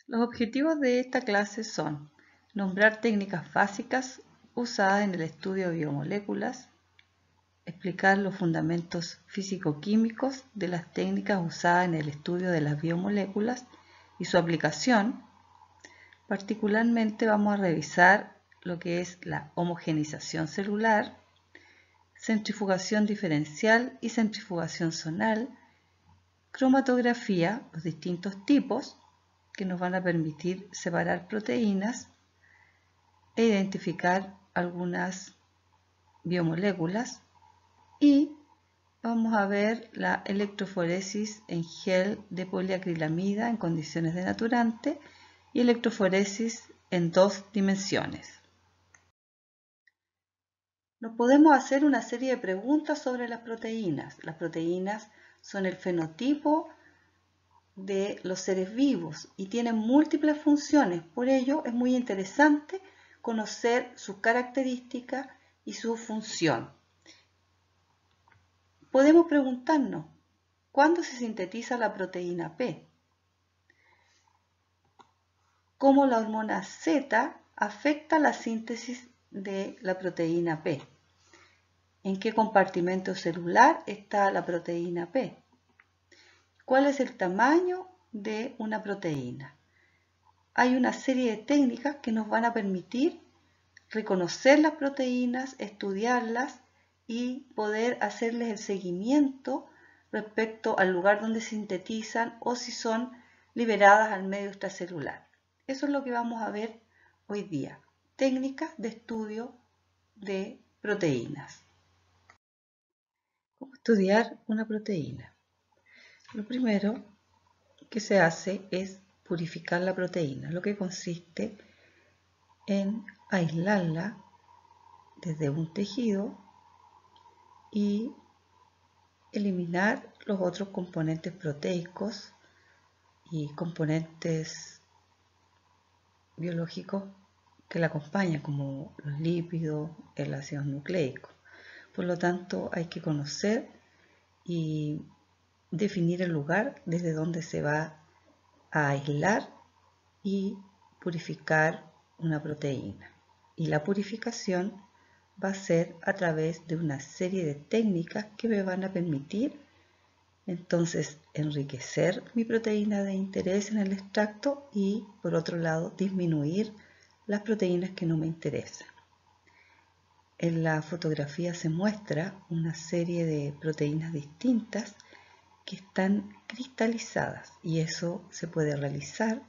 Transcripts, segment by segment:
Los objetivos de esta clase son nombrar técnicas básicas usadas en el estudio de biomoléculas, explicar los fundamentos físico-químicos de las técnicas usadas en el estudio de las biomoléculas y su aplicación. Particularmente vamos a revisar lo que es la homogeneización celular, centrifugación diferencial y centrifugación zonal, cromatografía, los distintos tipos que nos van a permitir separar proteínas e identificar algunas biomoléculas, y vamos a ver la electroforesis en gel de poliacrilamida en condiciones denaturante y electroforesis en 2 dimensiones. Nos podemos hacer una serie de preguntas sobre las proteínas. Las proteínas son el fenotipo de los seres vivos y tienen múltiples funciones. Por ello es muy interesante conocer sus características y su función. Podemos preguntarnos, ¿cuándo se sintetiza la proteína P? ¿Cómo la hormona Z afecta la síntesis de la proteína P? ¿En qué compartimento celular está la proteína P? ¿Cuál es el tamaño de una proteína? Hay una serie de técnicas que nos van a permitir reconocer las proteínas, estudiarlas y poder hacerles el seguimiento respecto al lugar donde se sintetizan o si son liberadas al medio extracelular. Eso es lo que vamos a ver hoy día. Técnicas de estudio de proteínas. ¿Cómo estudiar una proteína? Lo primero que se hace es purificar la proteína, lo que consiste en aislarla desde un tejido y eliminar los otros componentes proteicos y componentes biológicos que la acompañan, como los lípidos, el ácido nucleico. Por lo tanto, hay que conocer y definir el lugar desde donde se va a aislar y purificar una proteína. Y la purificación va a ser a través de una serie de técnicas que me van a permitir entonces enriquecer mi proteína de interés en el extracto y por otro lado disminuir las proteínas que no me interesan. En la fotografía se muestra una serie de proteínas distintas que están cristalizadas y eso se puede realizar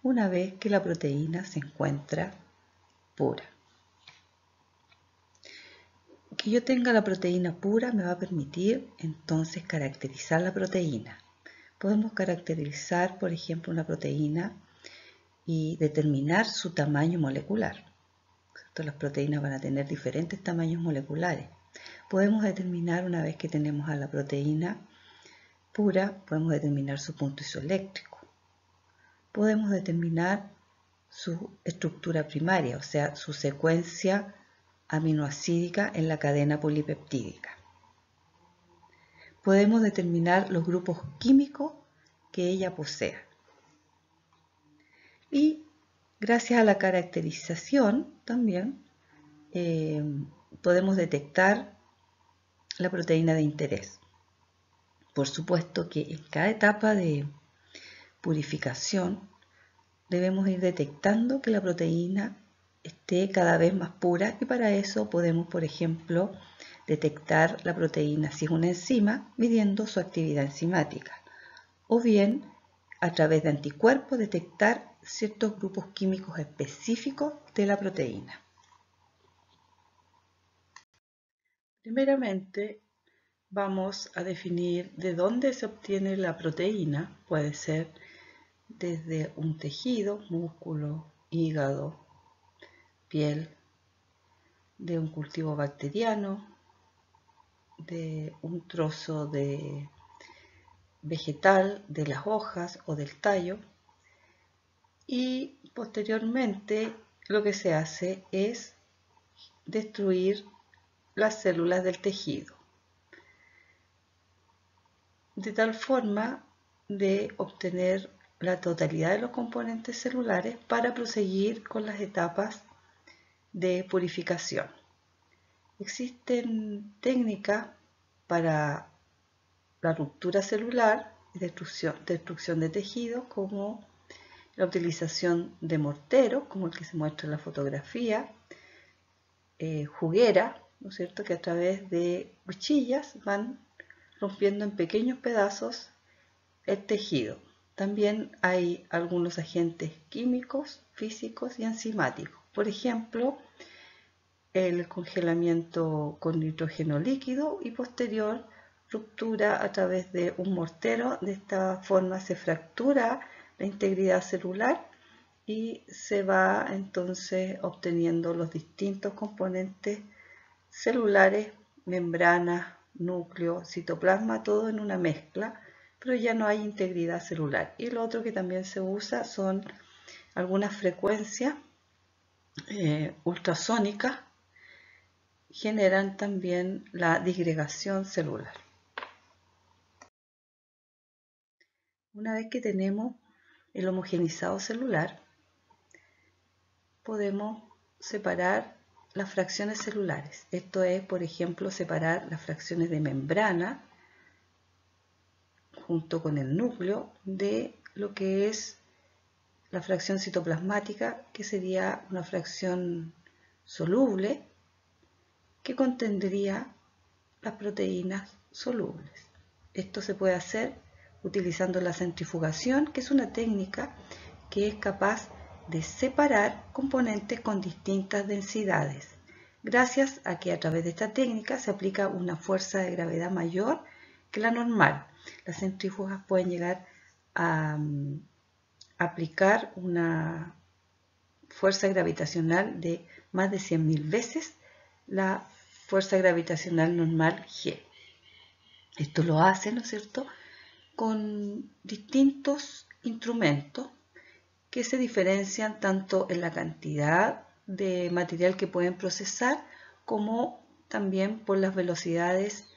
una vez que la proteína se encuentra pura. Que yo tenga la proteína pura me va a permitir entonces caracterizar la proteína. Podemos caracterizar, por ejemplo, una proteína y determinar su tamaño molecular. Las proteínas van a tener diferentes tamaños moleculares. Podemos determinar, una vez que tenemos a la proteína pura, podemos determinar su punto isoeléctrico. Podemos determinar su estructura primaria, o sea, su secuencia aminoacídica en la cadena polipeptídica. Podemos determinar los grupos químicos que ella posea. Y gracias a la caracterización también podemos detectar la proteína de interés. Por supuesto que en cada etapa de purificación debemos ir detectando que la proteína esté cada vez más pura y para eso podemos, por ejemplo, detectar la proteína si es una enzima midiendo su actividad enzimática o bien a través de anticuerpos detectar ciertos grupos químicos específicos de la proteína. Primeramente vamos a definir de dónde se obtiene la proteína. Puede ser desde un tejido, músculo, hígado, piel, de un cultivo bacteriano, de un trozo de vegetal, de las hojas o del tallo, y posteriormente lo que se hace es destruir las células del tejido, de tal forma de obtener la totalidad de los componentes celulares para proseguir con las etapas de purificación. Existen técnicas para la ruptura celular y destrucción de tejidos, como la utilización de morteros, como el que se muestra en la fotografía, juguera, ¿no es cierto?, que a través de cuchillas van rompiendo en pequeños pedazos el tejido. También hay algunos agentes químicos, físicos y enzimáticos. Por ejemplo, el congelamiento con nitrógeno líquido y posterior ruptura a través de un mortero. De esta forma se fractura la integridad celular y se va entonces obteniendo los distintos componentes celulares, membranas, núcleo, citoplasma, todo en una mezcla, pero ya no hay integridad celular. Y lo otro que también se usa son algunas frecuencias ultrasónicas, generan también la disgregación celular. Una vez que tenemos el homogenizado celular, podemos separar las fracciones celulares. Esto es, por ejemplo, separar las fracciones de membrana junto con el núcleo de lo que es la fracción citoplasmática, que sería una fracción soluble que contendría las proteínas solubles. Esto se puede hacer utilizando la centrifugación, que es una técnica que es capaz de separar componentes con distintas densidades, gracias a que a través de esta técnica se aplica una fuerza de gravedad mayor que la normal. Las centrífugas pueden llegar a aplicar una fuerza gravitacional de más de 100.000 veces la fuerza gravitacional normal G. Esto lo hace, ¿no es cierto?, con distintos instrumentos que se diferencian tanto en la cantidad de material que pueden procesar como también por las velocidades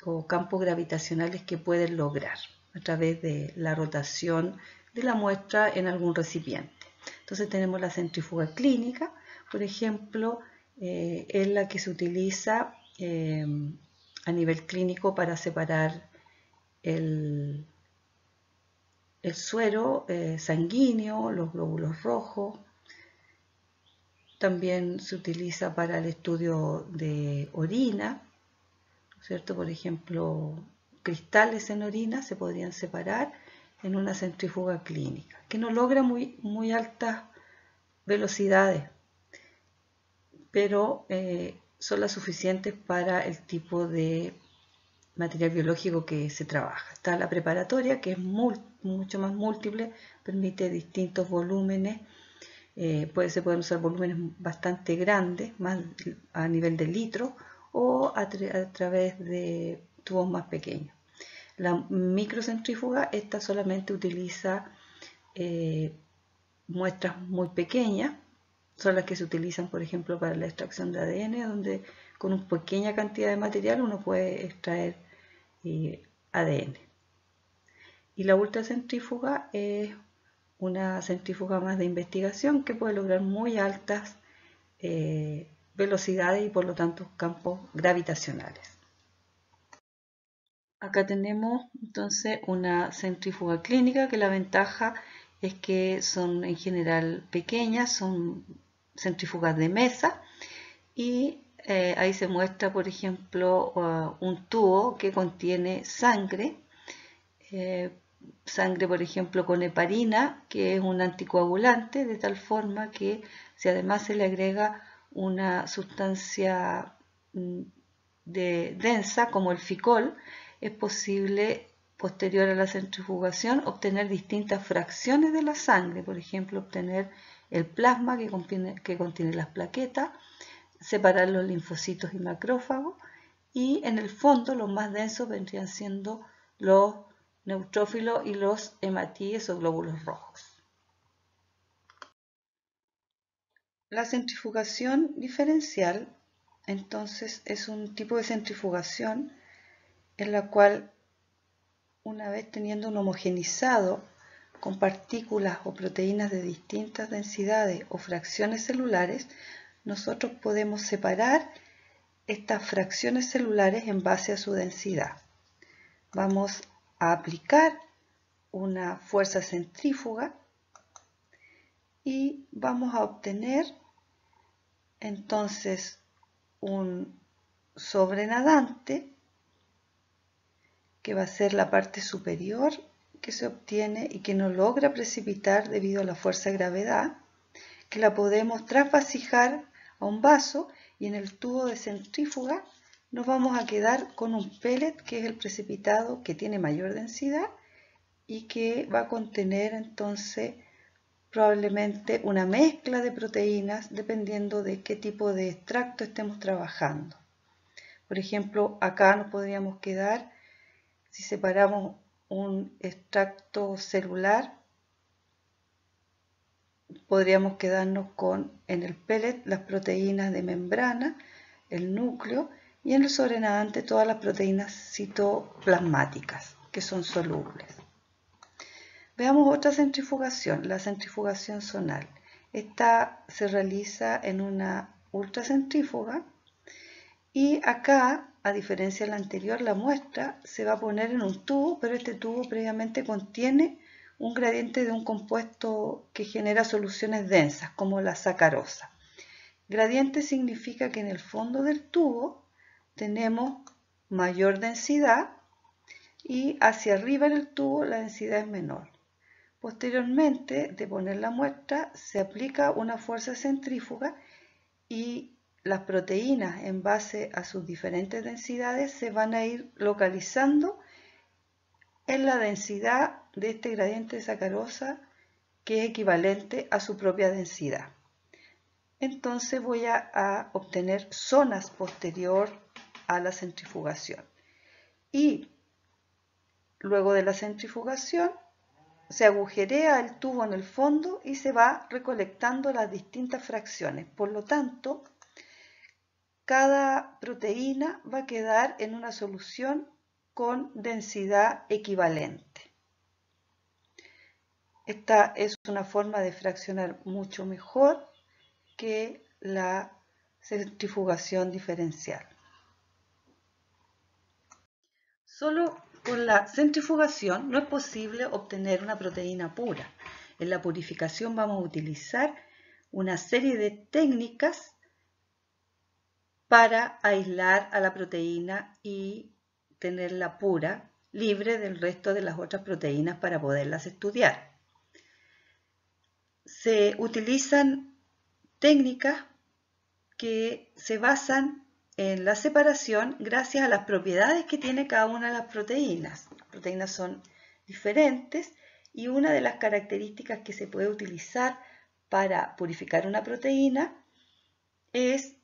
o campos gravitacionales que pueden lograr a través de la rotación de la muestra en algún recipiente. Entonces tenemos la centrífuga clínica, por ejemplo, es la que se utiliza a nivel clínico para separar el suero sanguíneo, los glóbulos rojos. También se utiliza para el estudio de orina, ¿cierto? Por ejemplo, cristales en orina se podrían separar en una centrífuga clínica, que no logra muy altas velocidades, pero son las suficientes para el tipo de material biológico que se trabaja. Está la preparatoria, que es mucho más múltiple, permite distintos volúmenes, se pueden usar volúmenes bastante grandes, más a nivel de litro, o a través de tubos más pequeños. La microcentrífuga, esta solamente utiliza muestras muy pequeñas, son las que se utilizan, por ejemplo, para la extracción de ADN, donde con una pequeña cantidad de material uno puede extraer ADN. Y la ultracentrífuga es una centrífuga más de investigación que puede lograr muy altas velocidades y por lo tanto campos gravitacionales. Acá tenemos entonces una centrífuga clínica, que la ventaja es que son en general pequeñas, son centrífugas de mesa, y ahí se muestra, por ejemplo, un tubo que contiene sangre, por ejemplo, con heparina, que es un anticoagulante, de tal forma que si además se le agrega una sustancia densa como el ficol, es posible, posterior a la centrifugación, obtener distintas fracciones de la sangre, por ejemplo, obtener el plasma que contiene las plaquetas, separar los linfocitos y macrófagos, y en el fondo los más densos vendrían siendo los neutrófilos y los hematíes o glóbulos rojos. La centrifugación diferencial, entonces, es un tipo de centrifugación en la cual, una vez teniendo un homogenizado con partículas o proteínas de distintas densidades o fracciones celulares, nosotros podemos separar estas fracciones celulares en base a su densidad. Vamos a aplicar una fuerza centrífuga y vamos a obtener entonces un sobrenadante que va a ser la parte superior que se obtiene y que no logra precipitar debido a la fuerza de gravedad, que la podemos trasvasijar a un vaso y en el tubo de centrífuga nos vamos a quedar con un pellet que es el precipitado que tiene mayor densidad y que va a contener entonces probablemente una mezcla de proteínas dependiendo de qué tipo de extracto estemos trabajando. Por ejemplo, acá nos podríamos quedar, si separamos un extracto celular, podríamos quedarnos con en el pellet las proteínas de membrana, el núcleo, y en el sobrenadante todas las proteínas citoplasmáticas que son solubles. Veamos otra centrifugación, la centrifugación zonal. Esta se realiza en una ultracentrífuga y acá, a diferencia de la anterior, la muestra se va a poner en un tubo, pero este tubo previamente contiene un gradiente de un compuesto que genera soluciones densas, como la sacarosa. Gradiente significa que en el fondo del tubo tenemos mayor densidad y hacia arriba en el tubo la densidad es menor. Posteriormente de poner la muestra se aplica una fuerza centrífuga y las proteínas en base a sus diferentes densidades se van a ir localizando en la densidad de este gradiente de sacarosa que es equivalente a su propia densidad. Entonces voy a obtener zonas posterior a la centrifugación. Y luego de la centrifugación se agujerea el tubo en el fondo y se va recolectando las distintas fracciones. Por lo tanto, cada proteína va a quedar en una solución con densidad equivalente. Esta es una forma de fraccionar mucho mejor que la centrifugación diferencial. Solo con la centrifugación no es posible obtener una proteína pura. En la purificación vamos a utilizar una serie de técnicas para aislar a la proteína y tenerla pura, libre del resto de las otras proteínas para poderlas estudiar. Se utilizan técnicas que se basan en la separación gracias a las propiedades que tiene cada una de las proteínas. Las proteínas son diferentes y una de las características que se puede utilizar para purificar una proteína es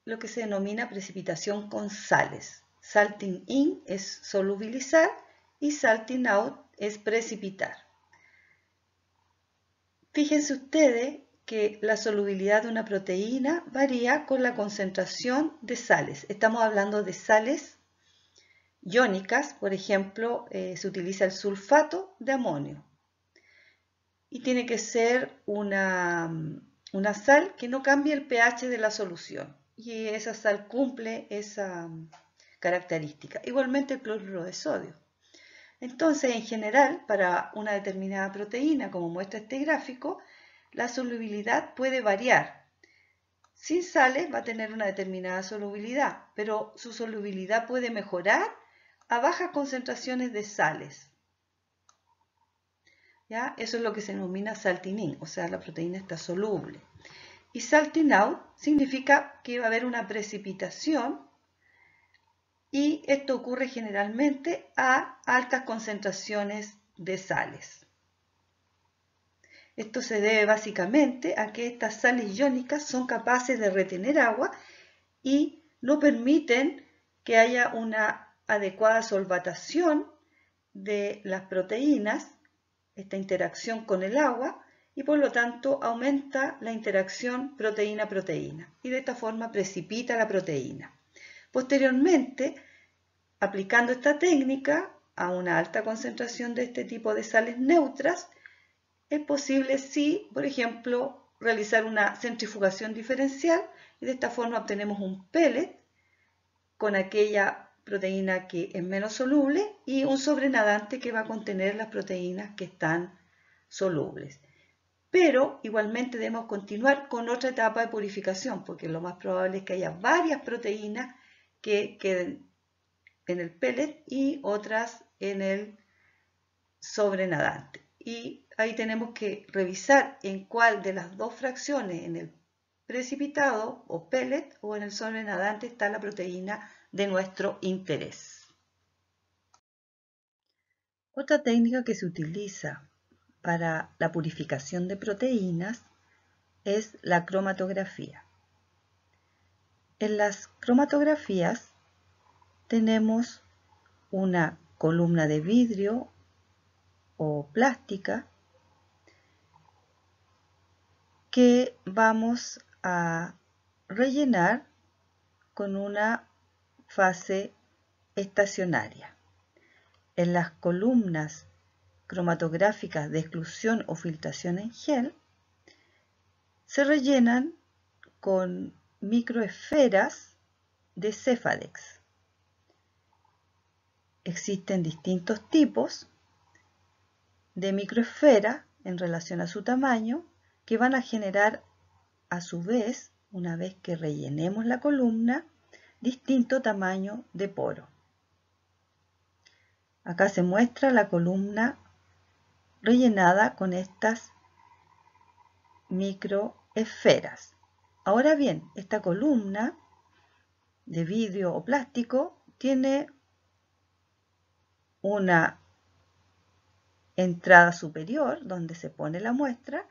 lo que se denomina precipitación con sales. Salting in es solubilizar y salting out es precipitar. Fíjense ustedes que la solubilidad de una proteína varía con la concentración de sales. Estamos hablando de sales iónicas, por ejemplo, se utiliza el sulfato de amonio. Y tiene que ser una sal que no cambie el pH de la solución. Y esa sal cumple esa característica. Igualmente el cloruro de sodio. Entonces, en general, para una determinada proteína, como muestra este gráfico, la solubilidad puede variar. Sin sales va a tener una determinada solubilidad, pero su solubilidad puede mejorar a bajas concentraciones de sales. ¿Ya? Eso es lo que se denomina salting in, o sea, la proteína está soluble. Y salting out significa que va a haber una precipitación y esto ocurre generalmente a altas concentraciones de sales. Esto se debe básicamente a que estas sales iónicas son capaces de retener agua y no permiten que haya una adecuada solvatación de las proteínas, esta interacción con el agua, y por lo tanto aumenta la interacción proteína-proteína y de esta forma precipita la proteína. Posteriormente, aplicando esta técnica a una alta concentración de este tipo de sales neutras, Es posible, sí, por ejemplo, realizar una centrifugación diferencial y de esta forma obtenemos un pellet con aquella proteína que es menos soluble y un sobrenadante que va a contener las proteínas que están solubles. Pero igualmente debemos continuar con otra etapa de purificación, porque lo más probable es que haya varias proteínas que queden en el pellet y otras en el sobrenadante. Y ahí tenemos que revisar en cuál de las dos fracciones, en el precipitado o pellet o en el sobrenadante, está la proteína de nuestro interés. Otra técnica que se utiliza para la purificación de proteínas es la cromatografía. En las cromatografías tenemos una columna de vidrio o plástica que vamos a rellenar con una fase estacionaria. En las columnas cromatográficas de exclusión o filtración en gel se rellenan con microesferas de Cefadex. Existen distintos tipos de microesferas en relación a su tamaño que van a generar a su vez, una vez que rellenemos la columna, distinto tamaño de poro. Acá se muestra la columna rellenada con estas microesferas. Ahora bien, esta columna de vidrio o plástico tiene una entrada superior donde se pone la muestra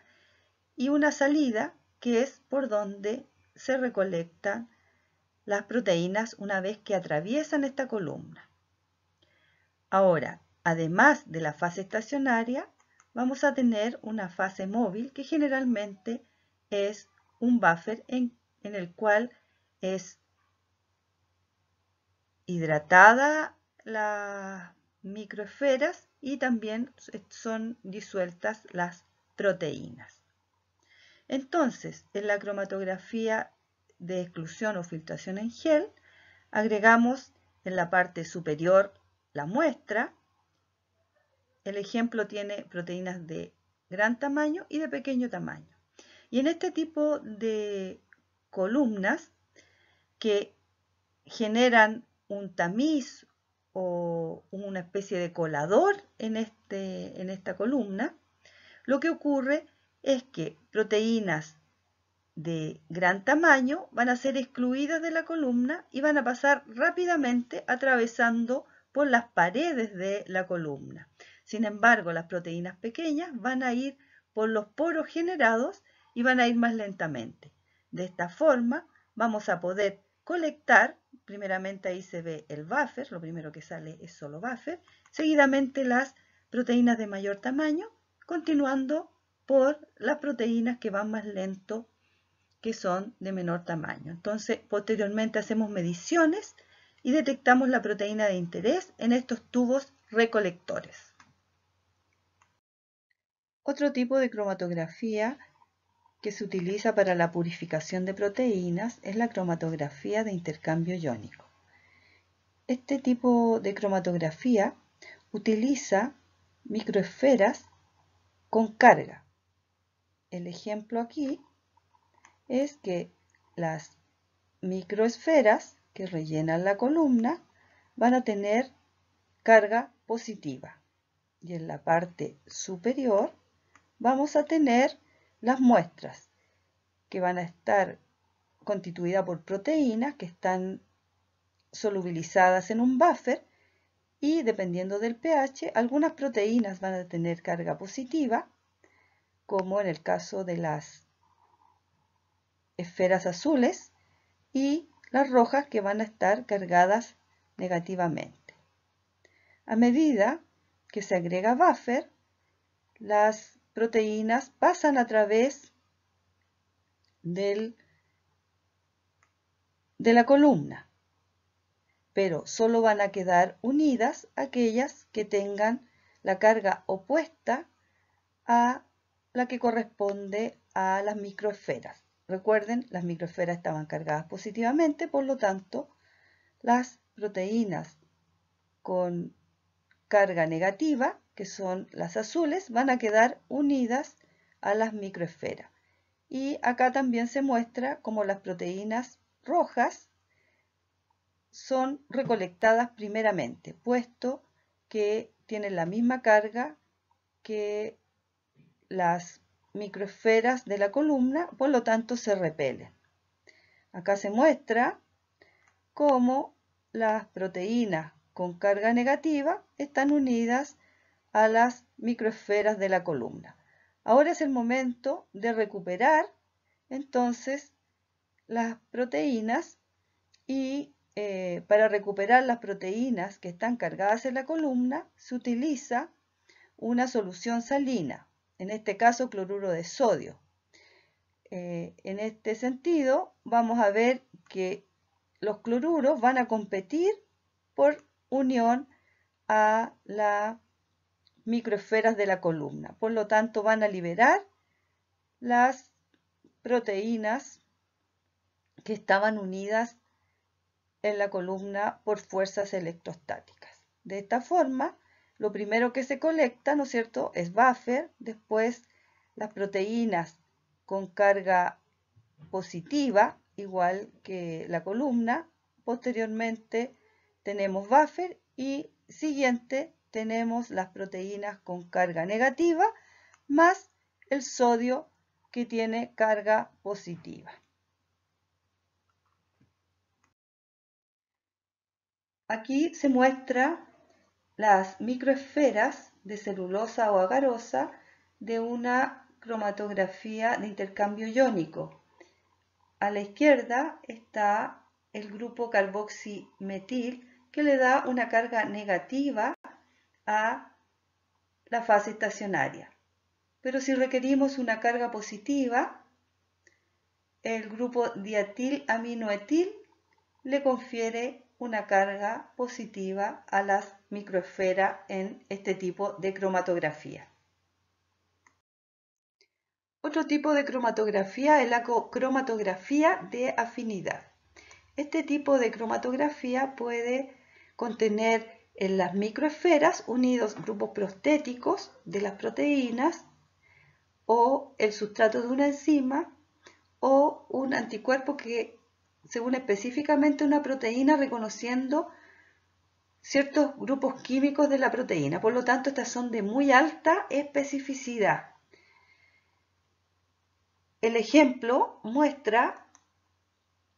y una salida que es por donde se recolectan las proteínas una vez que atraviesan esta columna. Ahora, además de la fase estacionaria, vamos a tener una fase móvil que generalmente es un buffer en el cual es hidratada las microesferas y también son disueltas las proteínas. Entonces, en la cromatografía de exclusión o filtración en gel, agregamos en la parte superior la muestra. El ejemplo tiene proteínas de gran tamaño y de pequeño tamaño. Y en este tipo de columnas que generan un tamiz o una especie de colador en esta columna, lo que ocurre es que proteínas de gran tamaño van a ser excluidas de la columna y van a pasar rápidamente atravesando por las paredes de la columna. Sin embargo, las proteínas pequeñas van a ir por los poros generados y van a ir más lentamente. De esta forma vamos a poder colectar, primeramente ahí se ve el buffer, lo primero que sale es solo buffer, seguidamente las proteínas de mayor tamaño, continuando por las proteínas que van más lento, que son de menor tamaño. Entonces, posteriormente hacemos mediciones y detectamos la proteína de interés en estos tubos recolectores. Otro tipo de cromatografía que se utiliza para la purificación de proteínas es la cromatografía de intercambio iónico. Este tipo de cromatografía utiliza microesferas con carga. El ejemplo aquí es que las microesferas que rellenan la columna van a tener carga positiva y en la parte superior vamos a tener las muestras que van a estar constituidas por proteínas que están solubilizadas en un buffer y dependiendo del pH, algunas proteínas van a tener carga positiva, como en el caso de las esferas azules, y las rojas que van a estar cargadas negativamente. A medida que se agrega buffer, las proteínas pasan a través de la columna, pero solo van a quedar unidas aquellas que tengan la carga opuesta a la que corresponde a las microesferas. Recuerden, las microesferas estaban cargadas positivamente, por lo tanto, las proteínas con carga negativa, que son las azules, van a quedar unidas a las microesferas. Y acá también se muestra cómo las proteínas rojas son recolectadas primeramente, puesto que tienen la misma carga que las microesferas de la columna, por lo tanto se repelen. Acá se muestra cómo las proteínas con carga negativa están unidas a las microesferas de la columna. Ahora es el momento de recuperar entonces las proteínas y para recuperar las proteínas que están cargadas en la columna se utiliza una solución salina, en este caso cloruro de sodio. En este sentido vamos a ver que los cloruros van a competir por unión a las microesferas de la columna. Por lo tanto, van a liberar las proteínas que estaban unidas en la columna por fuerzas electrostáticas. De esta forma, lo primero que se colecta, ¿no es cierto?, es buffer, después las proteínas con carga positiva, igual que la columna, posteriormente tenemos buffer y siguiente tenemos las proteínas con carga negativa más el sodio que tiene carga positiva. Aquí se muestra las microesferas de celulosa o agarosa de una cromatografía de intercambio iónico. A la izquierda está el grupo carboximetil que le da una carga negativa a la fase estacionaria. Pero si requerimos una carga positiva, el grupo dietilaminoetil le confiere una carga positiva a las microesferas en este tipo de cromatografía. Otro tipo de cromatografía es la cromatografía de afinidad. Este tipo de cromatografía puede contener en las microesferas unidos grupos prostéticos de las proteínas o el sustrato de una enzima o un anticuerpo que se une específicamente a una proteína reconociendo ciertos grupos químicos de la proteína. Por lo tanto, estas son de muy alta especificidad. El ejemplo muestra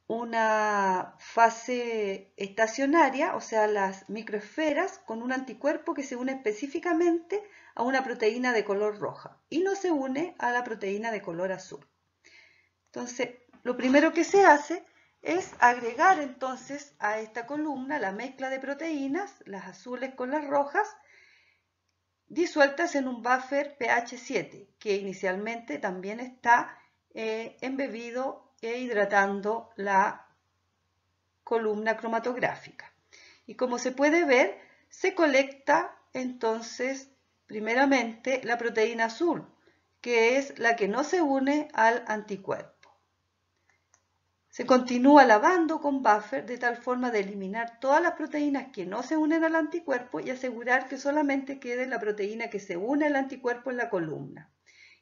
una fase estacionaria, o sea, las microesferas con un anticuerpo que se une específicamente a una proteína de color roja y no se une a la proteína de color azul. Entonces, lo primero que se hace es agregar entonces a esta columna la mezcla de proteínas, las azules con las rojas, disueltas en un buffer pH 7, que inicialmente también está embebido e hidratando la columna cromatográfica. Y como se puede ver, se colecta entonces primeramente la proteína azul, que es la que no se une al anticuerpo. Se continúa lavando con buffer de tal forma de eliminar todas las proteínas que no se unen al anticuerpo y asegurar que solamente quede la proteína que se une al anticuerpo en la columna.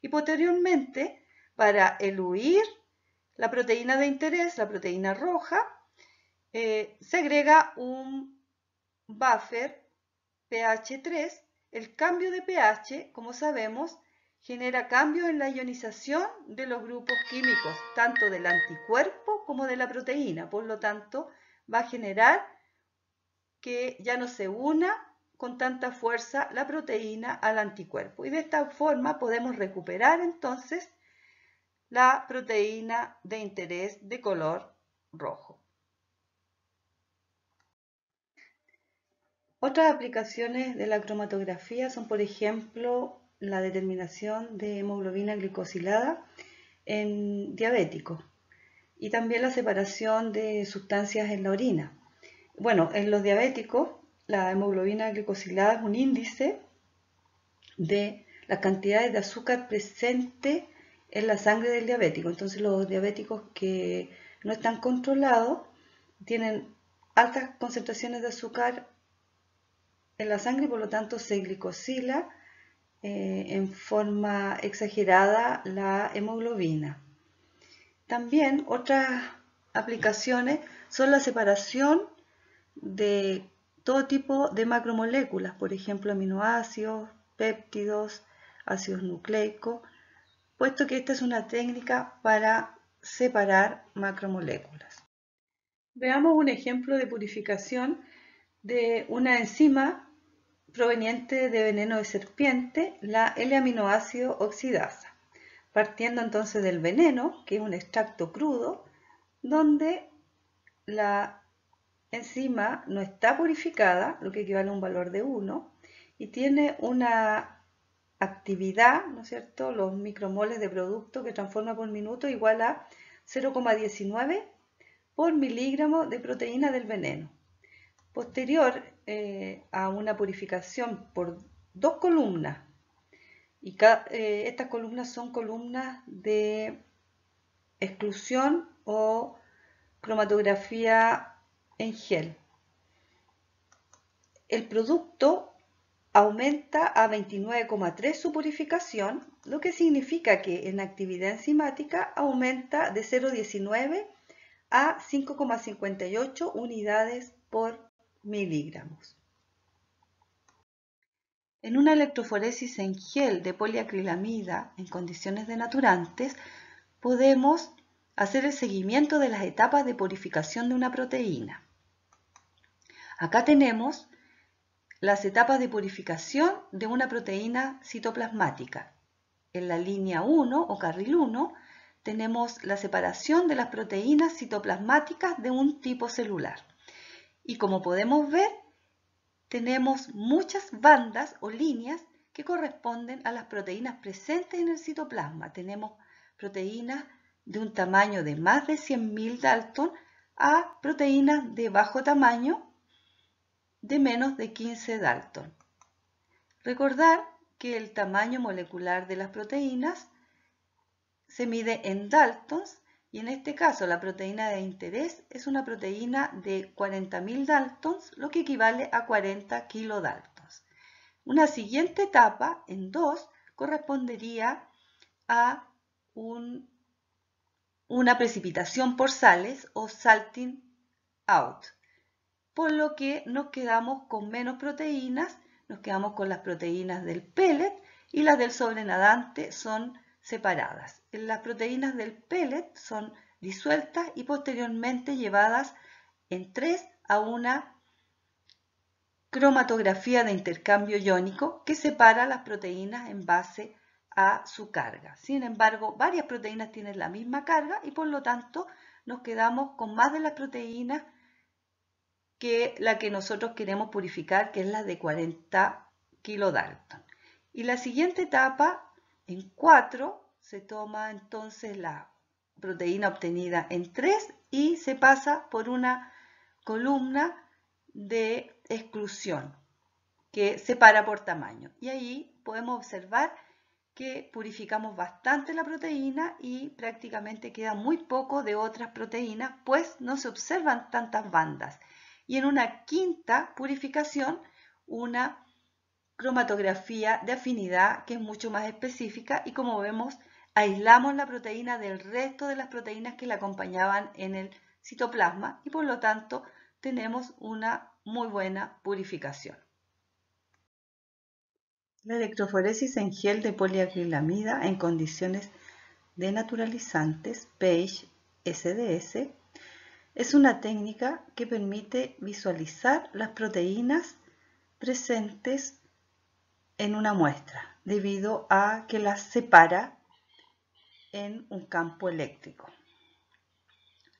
Y posteriormente, para eluir la proteína de interés, la proteína roja, se agrega un buffer pH 3. El cambio de pH, como sabemos, genera cambios en la ionización de los grupos químicos, tanto del anticuerpo como de la proteína. Por lo tanto, va a generar que ya no se una con tanta fuerza la proteína al anticuerpo. Y de esta forma podemos recuperar entonces la proteína de interés de color rojo. Otras aplicaciones de la cromatografía son, por ejemplo, la determinación de hemoglobina glicosilada en diabéticos y también la separación de sustancias en la orina. Bueno, en los diabéticos, la hemoglobina glicosilada es un índice de las cantidades de azúcar presentes en la sangre del diabético. Entonces los diabéticos que no están controlados tienen altas concentraciones de azúcar en la sangre y por lo tanto se glicosila en forma exagerada la hemoglobina. También otras aplicaciones son la separación de todo tipo de macromoléculas, por ejemplo aminoácidos, péptidos, ácidos nucleicos, puesto que esta es una técnica para separar macromoléculas. Veamos un ejemplo de purificación de una enzima proveniente de veneno de serpiente, la L-aminoácido oxidasa. Partiendo entonces del veneno, que es un extracto crudo, donde la enzima no está purificada, lo que equivale a un valor de 1, y tiene una actividad, ¿no es cierto?, los micromoles de producto que transforma por minuto igual a 0,19 por miligramo de proteína del veneno. Posterior a una purificación por 2 columnas, y estas columnas son columnas de exclusión o cromatografía en gel. El producto aumenta a 29,3 su purificación, lo que significa que en actividad enzimática aumenta de 0,19 a 5,58 unidades por miligramos. En una electroforesis en gel de poliacrilamida en condiciones denaturantes, podemos hacer el seguimiento de las etapas de purificación de una proteína. Acá tenemos las etapas de purificación de una proteína citoplasmática. En la línea 1 o carril 1 tenemos la separación de las proteínas citoplasmáticas de un tipo celular. Y como podemos ver, tenemos muchas bandas o líneas que corresponden a las proteínas presentes en el citoplasma. Tenemos proteínas de un tamaño de más de 100.000 Dalton a proteínas de bajo tamaño de menos de 15 Dalton. Recordar que el tamaño molecular de las proteínas se mide en Daltons y en este caso la proteína de interés es una proteína de 40.000 Daltons, lo que equivale a 40 kilodaltons. Una siguiente etapa, en 2, correspondería a una precipitación por sales o salting out, por lo que nos quedamos con menos proteínas, nos quedamos con las proteínas del pellet y las del sobrenadante son separadas. Las proteínas del pellet son disueltas y posteriormente llevadas en 3 a una cromatografía de intercambio iónico que separa las proteínas en base a su carga. Sin embargo, varias proteínas tienen la misma carga y por lo tanto nos quedamos con más de las proteínas que la que nosotros queremos purificar, que es la de 40 kilodalton. Y la siguiente etapa, en 4, se toma entonces la proteína obtenida en 3 y se pasa por una columna de exclusión que separa por tamaño. Y ahí podemos observar que purificamos bastante la proteína y prácticamente queda muy poco de otras proteínas, pues no se observan tantas bandas. Y en una quinta purificación, una cromatografía de afinidad que es mucho más específica y como vemos, aislamos la proteína del resto de las proteínas que la acompañaban en el citoplasma y por lo tanto tenemos una muy buena purificación. La electroforesis en gel de poliacrilamida en condiciones denaturalizantes, PAGE-SDS, es una técnica que permite visualizar las proteínas presentes en una muestra, debido a que las separa en un campo eléctrico.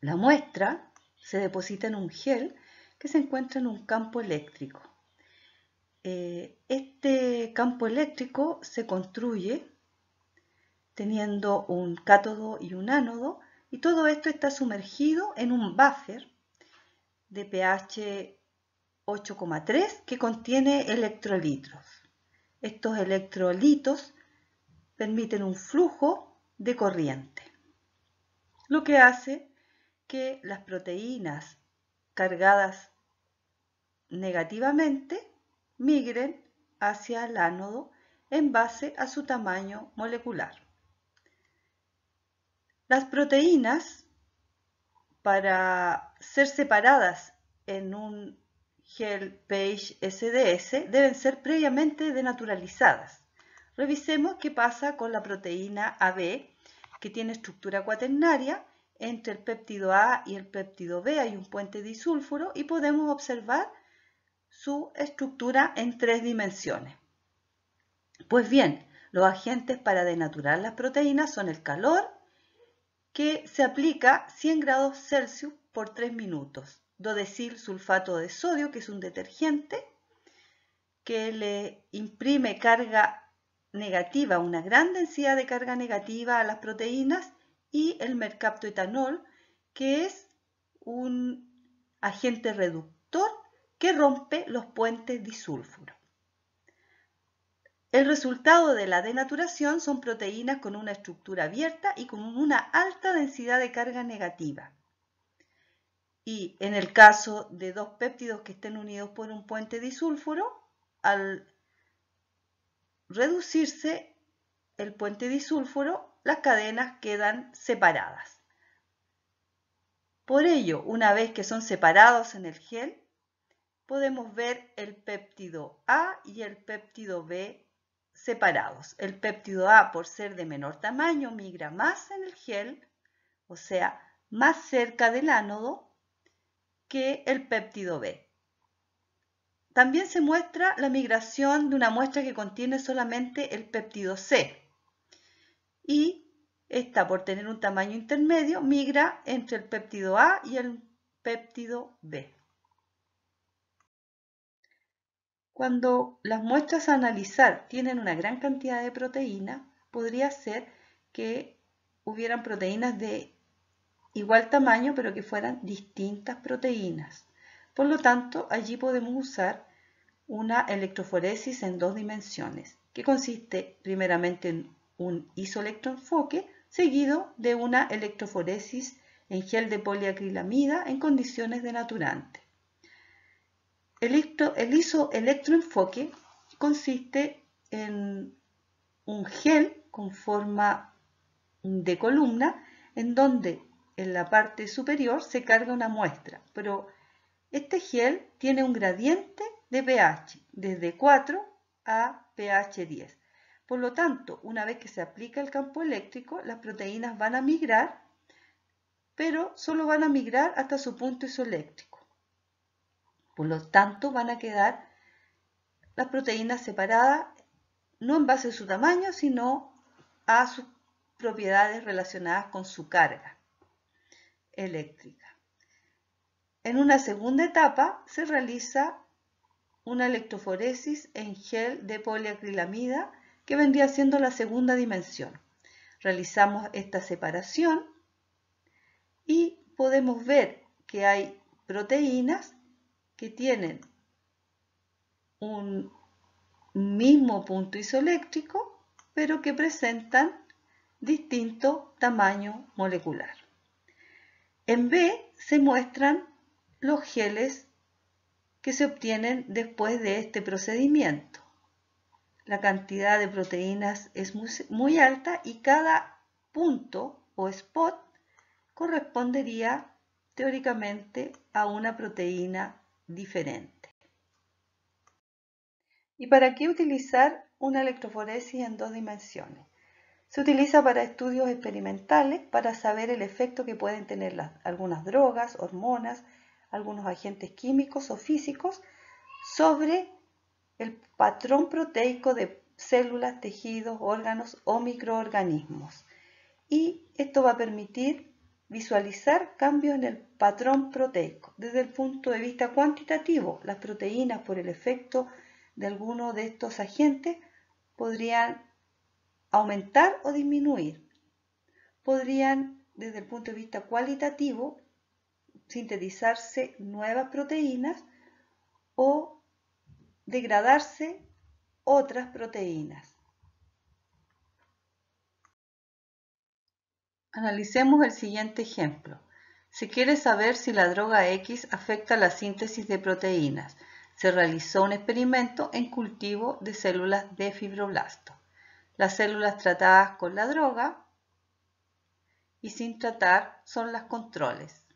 La muestra se deposita en un gel que se encuentra en un campo eléctrico. Este campo eléctrico se construye teniendo un cátodo y un ánodo y todo esto está sumergido en un buffer de pH 8,3 que contiene electrolitos. Estos electrolitos permiten un flujo de corriente, lo que hace que las proteínas cargadas negativamente migren hacia el ánodo en base a su tamaño molecular. Las proteínas, para ser separadas en un gel Page SDS, deben ser previamente denaturalizadas. Revisemos qué pasa con la proteína AB, que tiene estructura cuaternaria. Entre el péptido A y el péptido B hay un puente disulfuro y podemos observar su estructura en 3 dimensiones. Pues bien, los agentes para denaturar las proteínas son el calor, que se aplica 100 grados Celsius por 3 minutos. Dodecyl sulfato de sodio, que es un detergente que le imprime carga negativa, una gran densidad de carga negativa a las proteínas, y el mercaptoetanol, que es un agente reductor que rompe los puentes disulfuro. El resultado de la denaturación son proteínas con una estructura abierta y con una alta densidad de carga negativa. Y en el caso de dos péptidos que estén unidos por un puente disulfuro, al reducirse el puente disulfuro, las cadenas quedan separadas. Por ello, una vez que son separados en el gel, podemos ver el péptido A y el péptido B separados. El péptido A, por ser de menor tamaño, migra más en el gel, o sea, más cerca del ánodo, que el péptido B. También se muestra la migración de una muestra que contiene solamente el péptido C. Y esta, por tener un tamaño intermedio, migra entre el péptido A y el péptido B. Cuando las muestras a analizar tienen una gran cantidad de proteínas, podría ser que hubieran proteínas de igual tamaño, pero que fueran distintas proteínas. Por lo tanto, allí podemos usar una electroforesis en 2 dimensiones, que consiste primeramente en un isoelectroenfoque, seguido de una electroforesis en gel de poliacrilamida en condiciones denaturante. El isoelectroenfoque consiste en un gel con forma de columna, en donde en la parte superior se carga una muestra, pero este gel tiene un gradiente de pH desde 4 a pH 10. Por lo tanto, una vez que se aplica el campo eléctrico, las proteínas van a migrar, pero solo van a migrar hasta su punto isoeléctrico. Por lo tanto, van a quedar las proteínas separadas no en base a su tamaño, sino a sus propiedades relacionadas con su carga eléctrica. En una segunda etapa se realiza una electroforesis en gel de poliacrilamida, que vendría siendo la segunda dimensión. Realizamos esta separación y podemos ver que hay proteínas que tienen un mismo punto isoeléctrico, pero que presentan distinto tamaño molecular. En B se muestran los geles que se obtienen después de este procedimiento. La cantidad de proteínas es muy alta y cada punto o spot correspondería teóricamente a una proteína diferente. ¿Y para qué utilizar una electroforesis en 2 dimensiones? Se utiliza para estudios experimentales para saber el efecto que pueden tener algunas drogas, hormonas, algunos agentes químicos o físicos sobre el patrón proteico de células, tejidos, órganos o microorganismos. Y esto va a permitir visualizar cambios en el patrón proteico. Desde el punto de vista cuantitativo, las proteínas, por el efecto de alguno de estos agentes, podrían aumentar o disminuir. Podrían, desde el punto de vista cualitativo, sintetizarse nuevas proteínas o degradarse otras proteínas. Analicemos el siguiente ejemplo. Se quiere saber si la droga X afecta la síntesis de proteínas. Se realizó un experimento en cultivo de células de fibroblastos. Las células tratadas con la droga y sin tratar son las controles.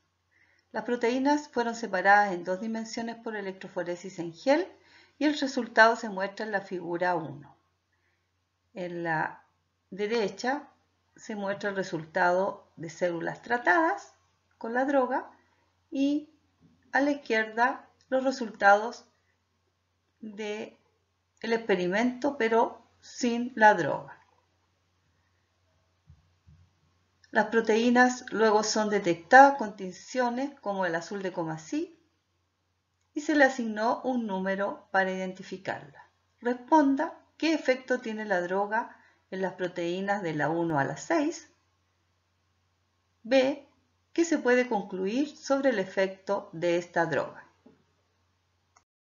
Las proteínas fueron separadas en 2 dimensiones por electroforesis en gel y el resultado se muestra en la figura 1. En la derecha se muestra el resultado de células tratadas con la droga y a la izquierda los resultados del experimento pero sin la droga. Las proteínas luego son detectadas con tinciones como el azul de Comasí y se le asignó un número para identificarla. Responda qué efecto tiene la droga en las proteínas de la 1 a la 6. B. ¿Qué se puede concluir sobre el efecto de esta droga?